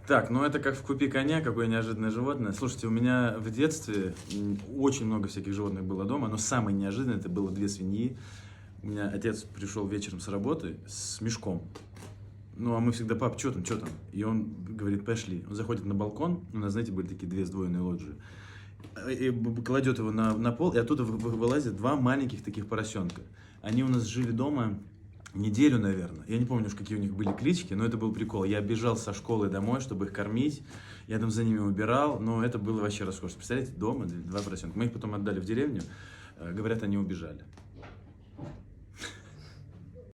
Так, ну это как в «Купи коня», какое неожиданное животное. Слушайте, у меня в детстве очень много всяких животных было дома, но самое неожиданное это было две свиньи. У меня отец пришел вечером с работы с мешком. Ну, а мы всегда: пап, что там, что там? И он говорит: пошли. Он заходит на балкон, у нас, знаете, были такие две сдвоенные лоджии, и кладет его на пол, и оттуда вылазят два маленьких таких поросенка. Они у нас жили дома неделю, наверное. Я не помню уж, какие у них были клички, но это был прикол. Я бежал со школы домой, чтобы их кормить. Я там за ними убирал, но это было вообще роскошно. Представляете, дома два поросенка. Мы их потом отдали в деревню. Говорят, они убежали.